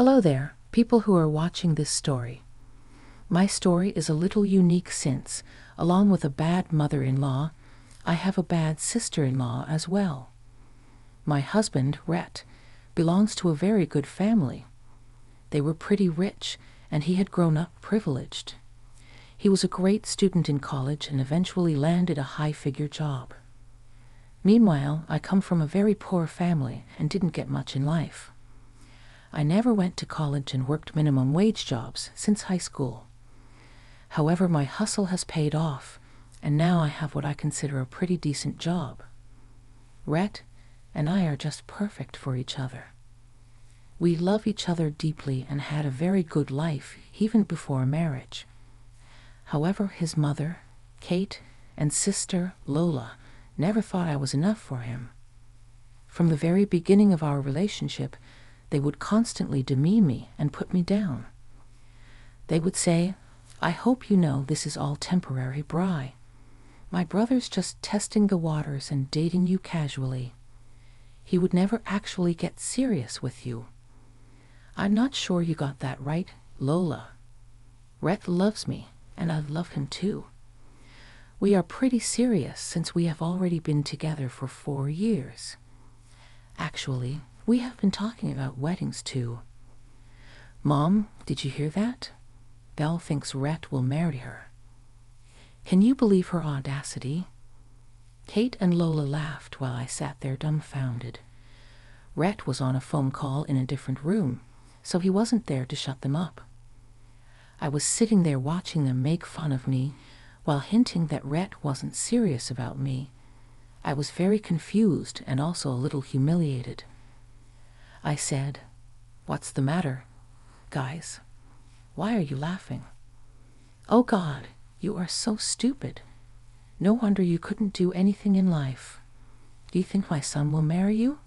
Hello there, people who are watching this story. My story is a little unique since, along with a bad mother-in-law, I have a bad sister-in-law as well. My husband, Rhett, belongs to a very good family. They were pretty rich, and he had grown up privileged. He was a great student in college and eventually landed a high-figure job. Meanwhile, I come from a very poor family and didn't get much in life. I never went to college and worked minimum wage jobs since high school. However, my hustle has paid off, and now I have what I consider a pretty decent job. Rhett and I are just perfect for each other. We love each other deeply and had a very good life even before marriage. However, his mother, Kate, and sister, Lola, never thought I was enough for him. From the very beginning of our relationship, they would constantly demean me and put me down. They would say, "I hope you know this is all temporary, Bri. My brother's just testing the waters and dating you casually. He would never actually get serious with you. I'm not sure you got that right, Lola. Rhett loves me, and I love him too. We are pretty serious since we have already been together for 4 years. Actually, we have been talking about weddings too. Mom, did you hear that? Belle thinks Rhett will marry her. Can you believe her audacity?" Kate and Lola laughed while I sat there dumbfounded. Rhett was on a phone call in a different room, so he wasn't there to shut them up. I was sitting there watching them make fun of me while hinting that Rhett wasn't serious about me. I was very confused and also a little humiliated. I said, "What's the matter, guys? Why are you laughing? Oh God, you are so stupid. No wonder you couldn't do anything in life. Do you think my son will marry you?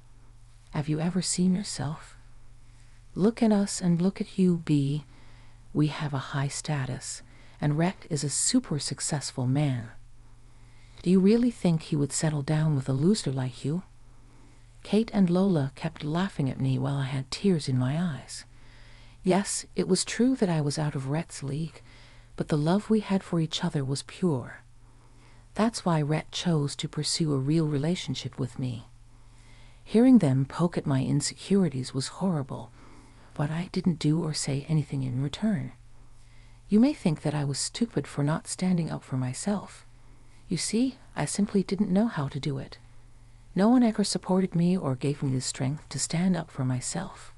Have you ever seen yourself? Look at us and look at you, B. We have a high status, and Rhett is a super successful man. Do you really think he would settle down with a loser like you?" Kate and Lola kept laughing at me while I had tears in my eyes. Yes, it was true that I was out of Rhett's league, but the love we had for each other was pure. That's why Rhett chose to pursue a real relationship with me. Hearing them poke at my insecurities was horrible, but I didn't do or say anything in return. You may think that I was stupid for not standing up for myself. You see, I simply didn't know how to do it. No one ever supported me or gave me the strength to stand up for myself.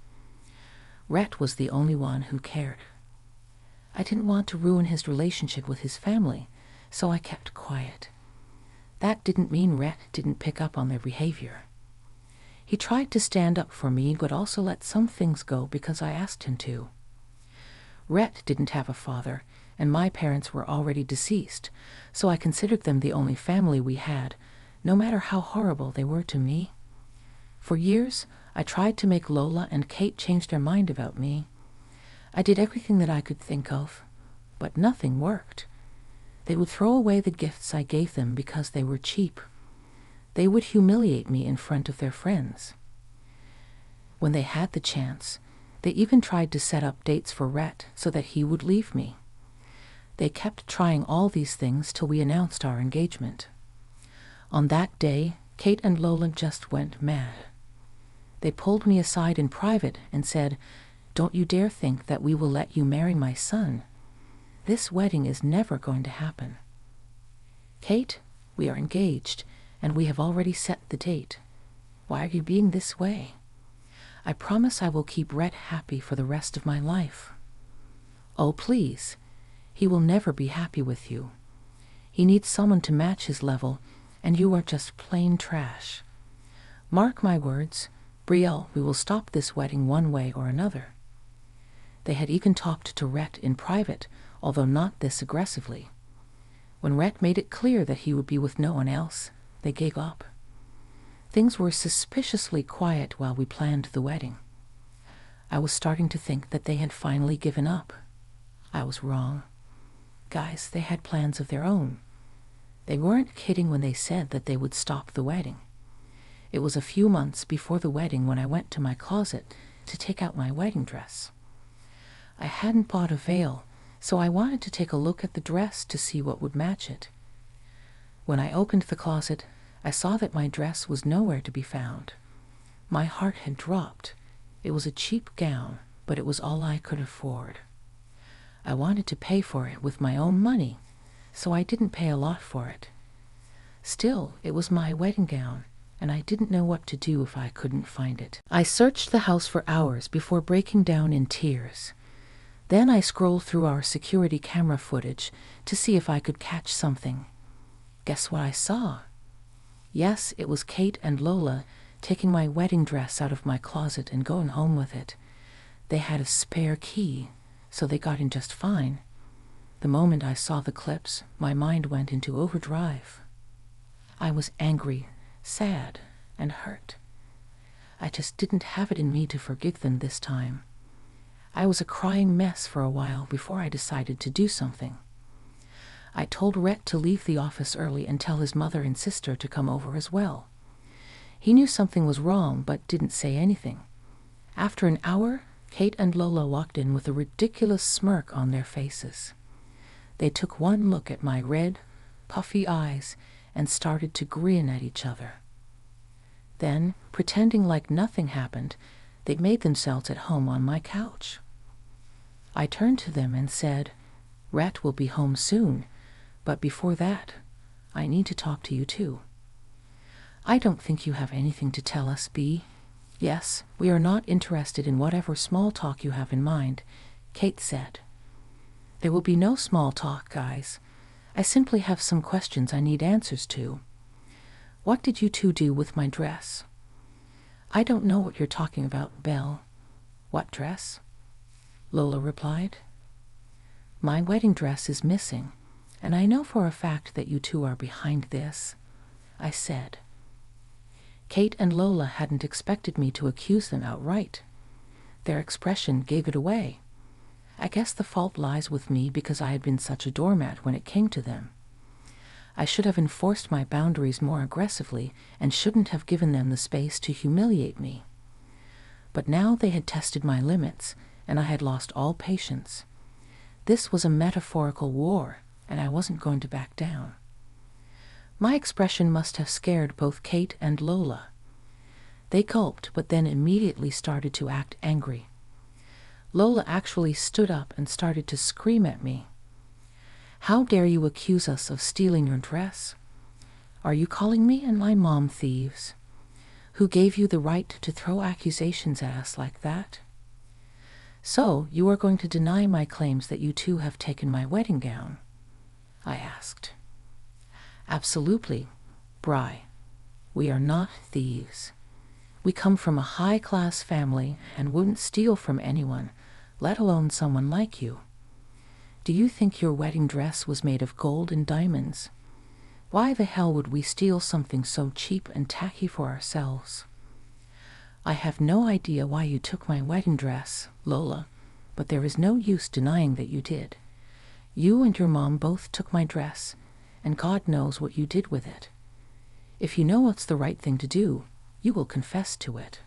Rhett was the only one who cared. I didn't want to ruin his relationship with his family, so I kept quiet. That didn't mean Rhett didn't pick up on their behavior. He tried to stand up for me, but also let some things go because I asked him to. Rhett didn't have a father, and my parents were already deceased, so I considered them the only family we had, no matter how horrible they were to me. For years, I tried to make Lola and Kate change their mind about me. I did everything that I could think of, but nothing worked. They would throw away the gifts I gave them because they were cheap. They would humiliate me in front of their friends. When they had the chance, they even tried to set up dates for Rhett so that he would leave me. They kept trying all these things till we announced our engagement. On that day, Kate and Lola just went mad. They pulled me aside in private and said, "Don't you dare think that we will let you marry my son. This wedding is never going to happen. Kate, we are engaged, and we have already set the date. Why are you being this way? I promise I will keep Rhett happy for the rest of my life." "Oh, please. He will never be happy with you. He needs someone to match his level, and you are just plain trash. Mark my words, Brielle, we will stop this wedding one way or another." They had even talked to Rhett in private, although not this aggressively. When Rhett made it clear that he would be with no one else, they gave up. Things were suspiciously quiet while we planned the wedding. I was starting to think that they had finally given up. I was wrong. Guys, they had plans of their own. They weren't kidding when they said that they would stop the wedding. It was a few months before the wedding when I went to my closet to take out my wedding dress. I hadn't bought a veil, so I wanted to take a look at the dress to see what would match it. When I opened the closet, I saw that my dress was nowhere to be found. My heart had dropped. It was a cheap gown, but it was all I could afford. I wanted to pay for it with my own money, so I didn't pay a lot for it. Still, it was my wedding gown, and I didn't know what to do if I couldn't find it. I searched the house for hours before breaking down in tears. Then I scrolled through our security camera footage to see if I could catch something. Guess what I saw? Yes, it was Kate and Lola taking my wedding dress out of my closet and going home with it. They had a spare key, so they got in just fine. The moment I saw the clips, my mind went into overdrive. I was angry, sad, and hurt. I just didn't have it in me to forgive them this time. I was a crying mess for a while before I decided to do something. I told Rhett to leave the office early and tell his mother and sister to come over as well. He knew something was wrong but didn't say anything. After an hour, Kate and Lola walked in with a ridiculous smirk on their faces. They took one look at my red, puffy eyes and started to grin at each other. Then, pretending like nothing happened, they made themselves at home on my couch. I turned to them and said, "Rhett will be home soon, but before that, I need to talk to you too." "I don't think you have anything to tell us, Bea." "Yes, we are not interested in whatever small talk you have in mind," Kate said. "There will be no small talk, guys. I simply have some questions I need answers to. What did you two do with my dress?" "I don't know what you're talking about, Belle." "What dress?" Lola replied. "My wedding dress is missing, and I know for a fact that you two are behind this," I said. Kate and Lola hadn't expected me to accuse them outright. Their expression gave it away. I guess the fault lies with me because I had been such a doormat when it came to them. I should have enforced my boundaries more aggressively and shouldn't have given them the space to humiliate me. But now they had tested my limits, and I had lost all patience. This was a metaphorical war, and I wasn't going to back down. My expression must have scared both Kate and Lola. They gulped, but then immediately started to act angry. Lola actually stood up and started to scream at me. "How dare you accuse us of stealing your dress? Are you calling me and my mom thieves? Who gave you the right to throw accusations at us like that? So, you are going to deny my claims that you two have taken my wedding gown?" I asked. "Absolutely, Bri. We are not thieves. We come from a high-class family and wouldn't steal from anyone, let alone someone like you. Do you think your wedding dress was made of gold and diamonds? Why the hell would we steal something so cheap and tacky for ourselves? I have no idea why you took my wedding dress, Lola, but there is no use denying that you did. You and your mom both took my dress, and God knows what you did with it. If you know what's the right thing to do, you will confess to it."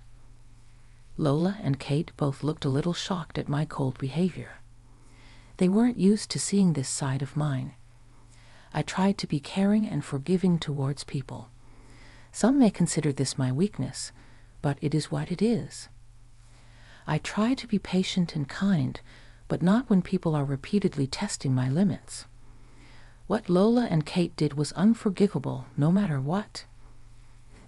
Lola and Kate both looked a little shocked at my cold behavior. They weren't used to seeing this side of mine. I tried to be caring and forgiving towards people. Some may consider this my weakness, but it is what it is. I try to be patient and kind, but not when people are repeatedly testing my limits. What Lola and Kate did was unforgivable, no matter what.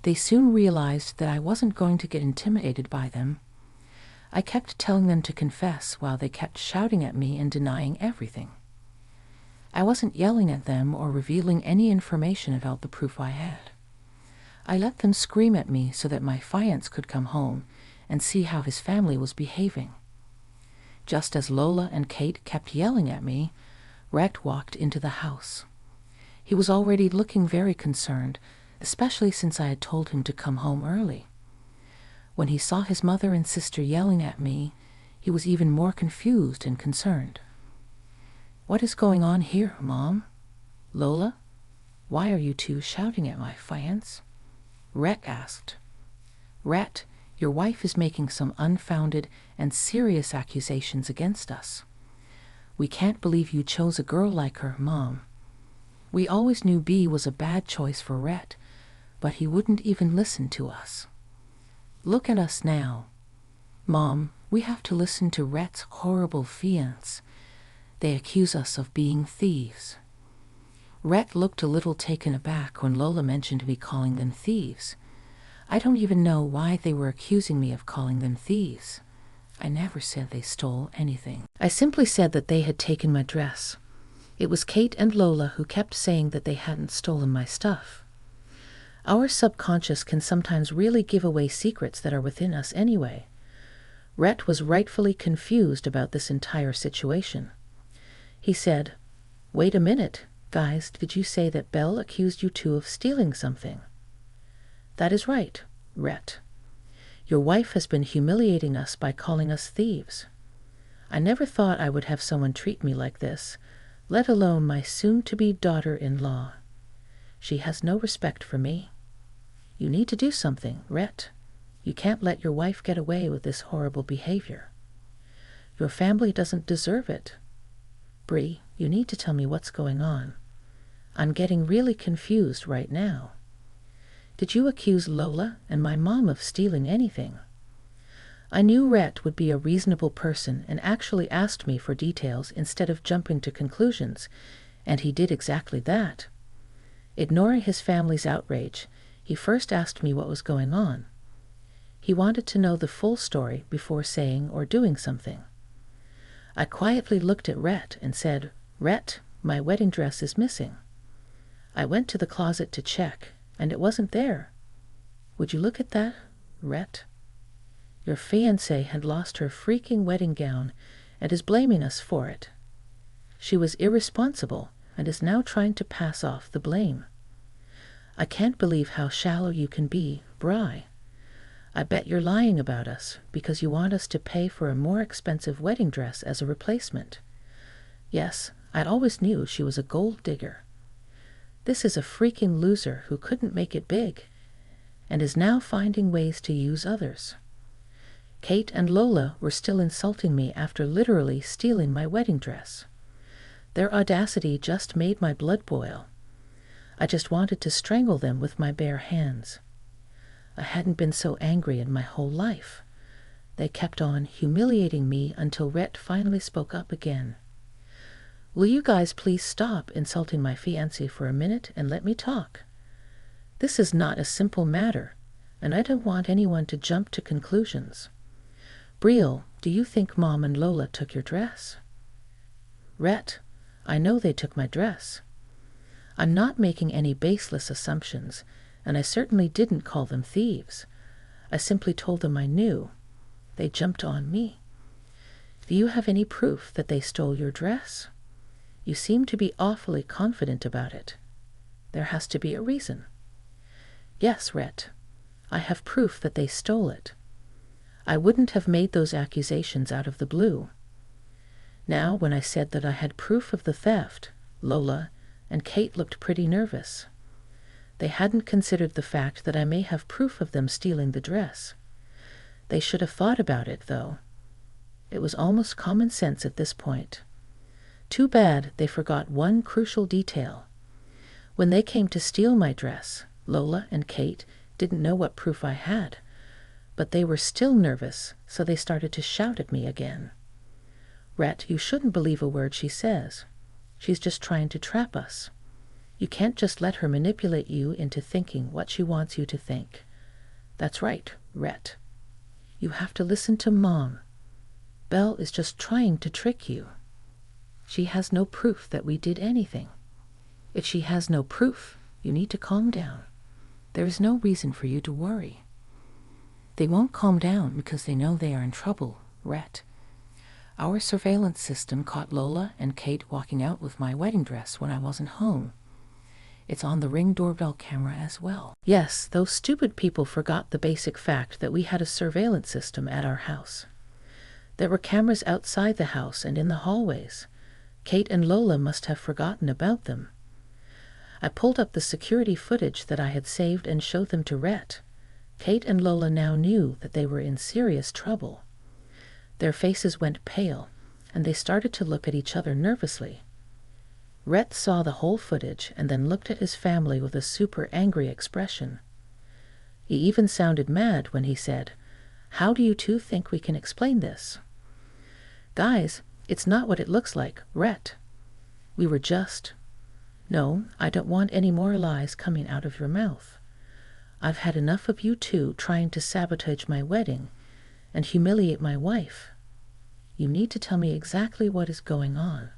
They soon realized that I wasn't going to get intimidated by them. I kept telling them to confess while they kept shouting at me and denying everything. I wasn't yelling at them or revealing any information about the proof I had. I let them scream at me so that my fiance could come home and see how his family was behaving. Just as Lola and Kate kept yelling at me, Rhett walked into the house. He was already looking very concerned, especially since I had told him to come home early. When he saw his mother and sister yelling at me, he was even more confused and concerned. "What is going on here, Mom? Lola? Why are you two shouting at my fiance?" Rhett asked. "Rhett, Your wife is making some unfounded and serious accusations against us. We can't believe you chose a girl like her, Mom. We always knew B was a bad choice for Rhett, but he wouldn't even listen to us. Look at us now. Mom, we have to listen to Rhett's horrible fiancé. They accuse us of being thieves. Rhett looked a little taken aback when Lola mentioned me calling them thieves. I don't even know why they were accusing me of calling them thieves. I never said they stole anything. I simply said that they had taken my dress. It was Kate and Lola who kept saying that they hadn't stolen my stuff. Our subconscious can sometimes really give away secrets that are within us anyway. Rhett was rightfully confused about this entire situation. He said, "Wait a minute, guys, did you say that Belle accused you two of stealing something?" "That is right, Rhett. Your wife has been humiliating us by calling us thieves. I never thought I would have someone treat me like this, let alone my soon-to-be daughter-in-law. She has no respect for me. You need to do something, Rhett. You can't let your wife get away with this horrible behavior. Your family doesn't deserve it. Bree, you need to tell me what's going on. I'm getting really confused right now. Did you accuse Lola and my mom of stealing anything?" I knew Rhett would be a reasonable person and actually asked me for details instead of jumping to conclusions, and he did exactly that. Ignoring his family's outrage, he first asked me what was going on. He wanted to know the full story before saying or doing something. I quietly looked at Rhett and said, "Rhett, my wedding dress is missing. I went to the closet to check, and it wasn't there. Would you look at that, Rhett? Your fiancée had lost her freaking wedding gown and is blaming us for it. She was irresponsible and is now trying to pass off the blame. I can't believe how shallow you can be, Bri. I bet you're lying about us because you want us to pay for a more expensive wedding dress as a replacement. Yes, I always knew she was a gold digger. This is a freaking loser who couldn't make it big and is now finding ways to use others. Kate and Lola were still insulting me after literally stealing my wedding dress. Their audacity just made my blood boil. I just wanted to strangle them with my bare hands. I hadn't been so angry in my whole life. They kept on humiliating me until Rhett finally spoke up again. Will you guys please stop insulting my fiancé for a minute and let me talk? This is not a simple matter, and I don't want anyone to jump to conclusions. Brielle, do you think Mom and Lola took your dress? Rhett, I know they took my dress. I'm not making any baseless assumptions, and I certainly didn't call them thieves. I simply told them I knew. They jumped on me. Do you have any proof that they stole your dress? You seem to be awfully confident about it. There has to be a reason. Yes, Rhett, I have proof that they stole it. I wouldn't have made those accusations out of the blue. Now, when I said that I had proof of the theft, Lola and Kate looked pretty nervous. They hadn't considered the fact that I may have proof of them stealing the dress. They should have thought about it, though. It was almost common sense at this point. Too bad they forgot one crucial detail. When they came to steal my dress, Lola and Kate didn't know what proof I had, but they were still nervous, so they started to shout at me again. Rhett, you shouldn't believe a word she says. She's just trying to trap us. You can't just let her manipulate you into thinking what she wants you to think. That's right, Rhett. You have to listen to Mom. Belle is just trying to trick you. She has no proof that we did anything. If she has no proof, you need to calm down. There is no reason for you to worry. They won't calm down because they know they are in trouble, Rhett. Our surveillance system caught Lola and Kate walking out with my wedding dress when I wasn't home. It's on the Ring doorbell camera as well. Yes, those stupid people forgot the basic fact that we had a surveillance system at our house. There were cameras outside the house and in the hallways. Kate and Lola must have forgotten about them. I pulled up the security footage that I had saved and showed them to Rhett. Kate and Lola now knew that they were in serious trouble. Their faces went pale, and they started to look at each other nervously. Rhett saw the whole footage and then looked at his family with a super angry expression. He even sounded mad when he said, "How do you two think we can explain this?" "Guys, it's not what it looks like, Rhett. We were just—" "No, I don't want any more lies coming out of your mouth. I've had enough of you two trying to sabotage my wedding and humiliate my wife. You need to tell me exactly what is going on."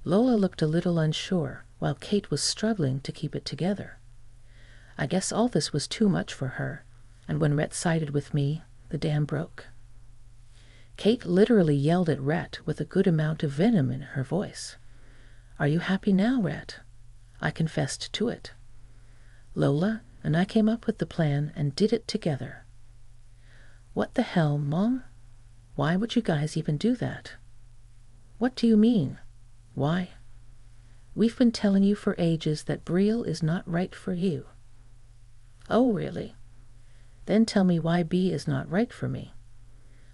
Lola looked a little unsure, while Kate was struggling to keep it together. I guess all this was too much for her, and when Rhett sided with me, the dam broke. Kate literally yelled at Rhett with a good amount of venom in her voice. "Are you happy now, Rhett? I confessed to it. Lola and I came up with the plan and did it together." "What the hell, Mom? Why would you guys even do that?" "What do you mean? Why?" "We've been telling you for ages that Brielle is not right for you." "Oh, really? Then tell me why B is not right for me.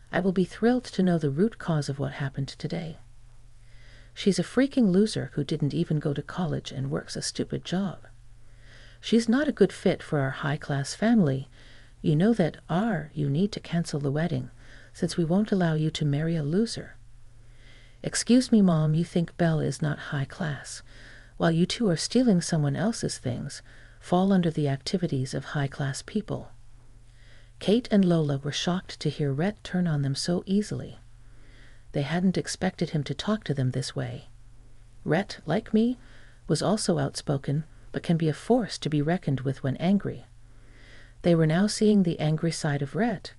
I will be thrilled to know the root cause of what happened today. She's a freaking loser who didn't even go to college and works a stupid job. She's not a good fit for our high-class family. You know that you need to cancel the wedding, since we won't allow you to marry a loser. Excuse me, Mom, you think Belle is not high class, while you two are stealing someone else's things, fall under the activities of high-class people." Kate and Lola were shocked to hear Rhett turn on them so easily. They hadn't expected him to talk to them this way. Rhett, like me, was also outspoken, but can be a force to be reckoned with when angry. They were now seeing the angry side of Rhett,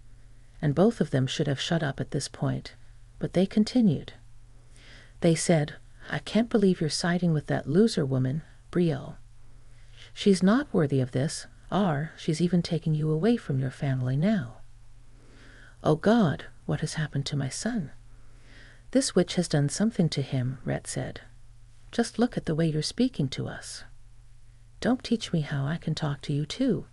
and both of them should have shut up at this point, but they continued. They said, "I can't believe you're siding with that loser woman, Brielle. She's not worthy of this, she's even taking you away from your family now." "Oh God, what has happened to my son?" "This witch has done something to him," Rhett said. "Just look at the way you're speaking to us. Don't teach me how I can talk to you too.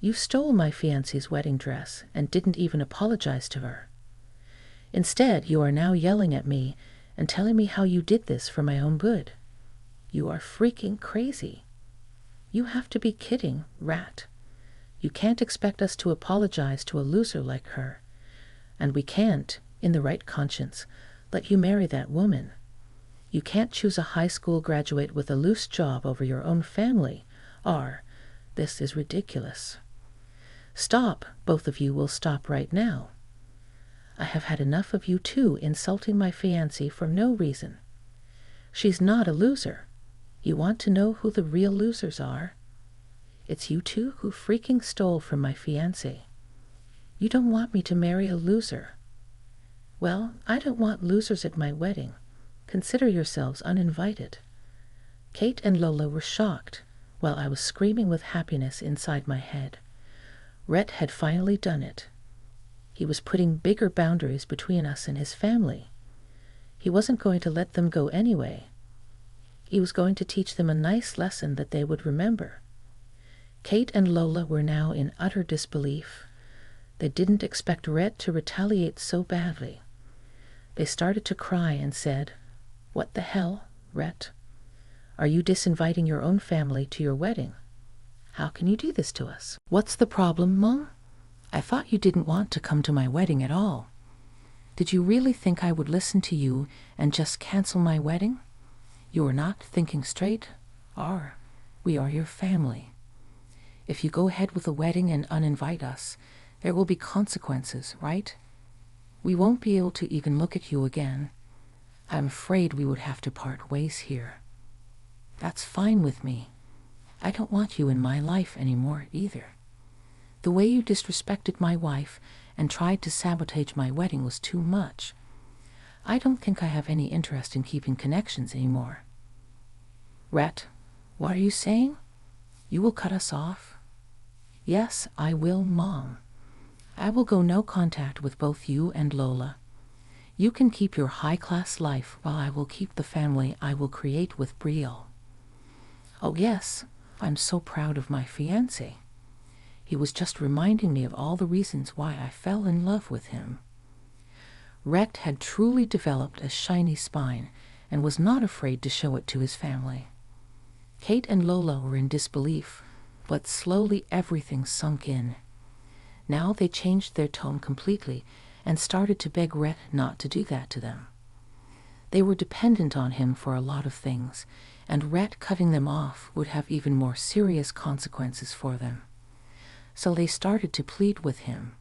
You stole my fiancé's wedding dress and didn't even apologize to her. Instead, you are now yelling at me and telling me how you did this for my own good. You are freaking crazy. You have to be kidding, rat. You can't expect us to apologize to a loser like her, and we can't, in the right conscience, let you marry that woman. You can't choose a high school graduate with a loose job over your own family. This is ridiculous. Stop, both of you will stop right now. I have had enough of you two insulting my fiancée for no reason. She's not a loser. You want to know who the real losers are? It's you two who freaking stole from my fiancé. You don't want me to marry a loser. Well, I don't want losers at my wedding. Consider yourselves uninvited." Kate and Lola were shocked, while I was screaming with happiness inside my head. Rhett had finally done it. He was putting bigger boundaries between us and his family. He wasn't going to let them go anyway. He was going to teach them a nice lesson that they would remember. Kate and Lola were now in utter disbelief. They didn't expect Rhett to retaliate so badly. They started to cry and said, "What the hell, Rhett? Are you disinviting your own family to your wedding? How can you do this to us? What's the problem, Mom? I thought you didn't want to come to my wedding at all. Did you really think I would listen to you and just cancel my wedding? You are not thinking straight. We are your family. If you go ahead with the wedding and uninvite us, there will be consequences, right? We won't be able to even look at you again. I'm afraid we would have to part ways here. That's fine with me. I don't want you in my life anymore either. The way you disrespected my wife and tried to sabotage my wedding was too much. I don't think I have any interest in keeping connections anymore." "Rhett, what are you saying? You will cut us off?" "Yes, I will, Mom. I will go no contact with both you and Lola. You can keep your high-class life while I will keep the family I will create with Brielle. Oh yes, I'm so proud of my fiancé. He was just reminding me of all the reasons why I fell in love with him. Rhett had truly developed a shiny spine and was not afraid to show it to his family. Kate and Lola were in disbelief, but slowly everything sunk in. Now they changed their tone completely and started to beg Rhett not to do that to them. They were dependent on him for a lot of things, and Rhett cutting them off would have even more serious consequences for them. So they started to plead with him.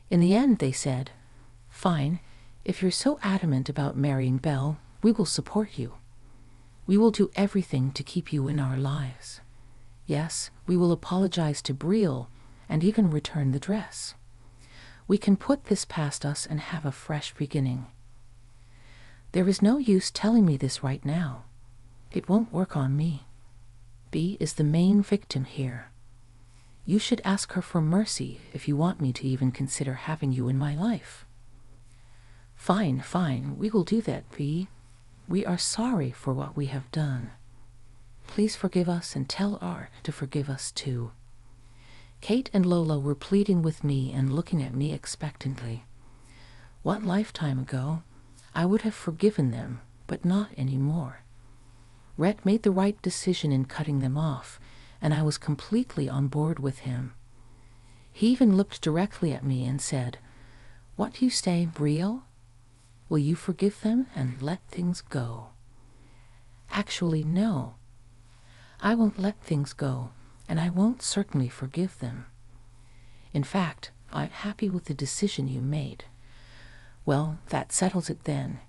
In the end, they said, "Fine, if you're so adamant about marrying Belle, we will support you. We will do everything to keep you in our lives. Yes, we will apologize to Brielle and even return the dress. We can put this past us and have a fresh beginning. There is no use telling me this right now. It won't work on me. B is the main victim here. You should ask her for mercy if you want me to even consider having you in my life." "Fine, fine, we will do that, B. We are sorry for what we have done. Please forgive us and tell Art to forgive us too." Kate and Lola were pleading with me and looking at me expectantly. One lifetime ago, I would have forgiven them, but not anymore. Rhett made the right decision in cutting them off, and I was completely on board with him. He even looked directly at me and said, "What do you say, Brielle? Will you forgive them and let things go?" Actually, no. I won't let things go, and I won't certainly forgive them. In fact, I'm happy with the decision you made. Well, that settles it then.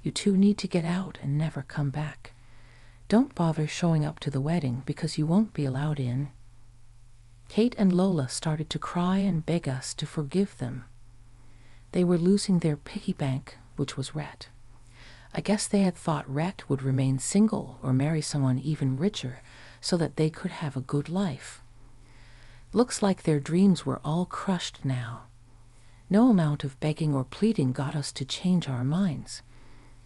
You two need to get out and never come back. Don't bother showing up to the wedding because you won't be allowed in. Kate and Lola started to cry and beg us to forgive them. They were losing their piggy bank, which was Rhett. I guess they had thought Rhett would remain single or marry someone even richer so that they could have a good life. Looks like their dreams were all crushed now. No amount of begging or pleading got us to change our minds.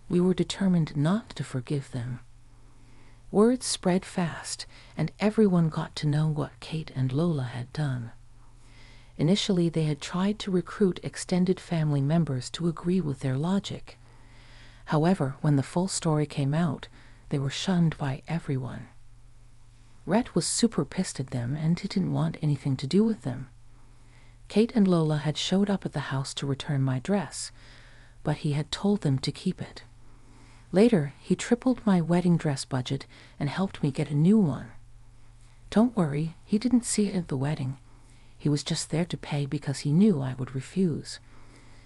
We were determined not to forgive them. Word spread fast, and everyone got to know what Kate and Lola had done. Initially, they had tried to recruit extended family members to agree with their logic. However, when the full story came out, they were shunned by everyone. Rhett was super pissed at them and didn't want anything to do with them. Kate and Lola had showed up at the house to return my dress, but he had told them to keep it. Later, he tripled my wedding dress budget and helped me get a new one. Don't worry, he didn't see it at the wedding. He was just there to pay because he knew I would refuse.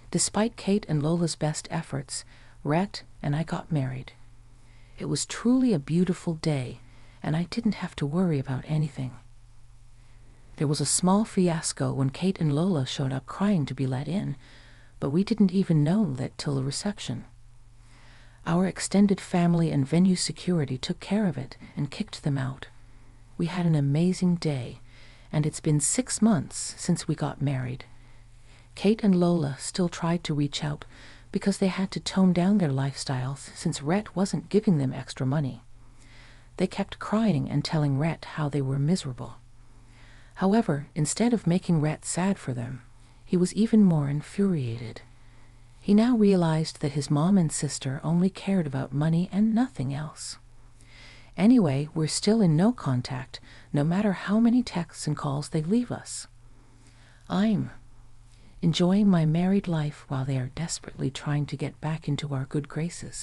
Despite Kate and Lola's best efforts, Rhett and I got married. It was truly a beautiful day, and I didn't have to worry about anything. There was a small fiasco when Kate and Lola showed up crying to be let in, but we didn't even know that till the reception. Our extended family and venue security took care of it and kicked them out. We had an amazing day, and it's been 6 months since we got married. Kate and Lola still tried to reach out because they had to tone down their lifestyles since Rhett wasn't giving them extra money. They kept crying and telling Rhett how they were miserable. However, instead of making Rhett sad for them, he was even more infuriated. He now realized that his mom and sister only cared about money and nothing else. Anyway, we're still in no contact, no matter how many texts and calls they leave us. I'm enjoying my married life while they are desperately trying to get back into our good graces.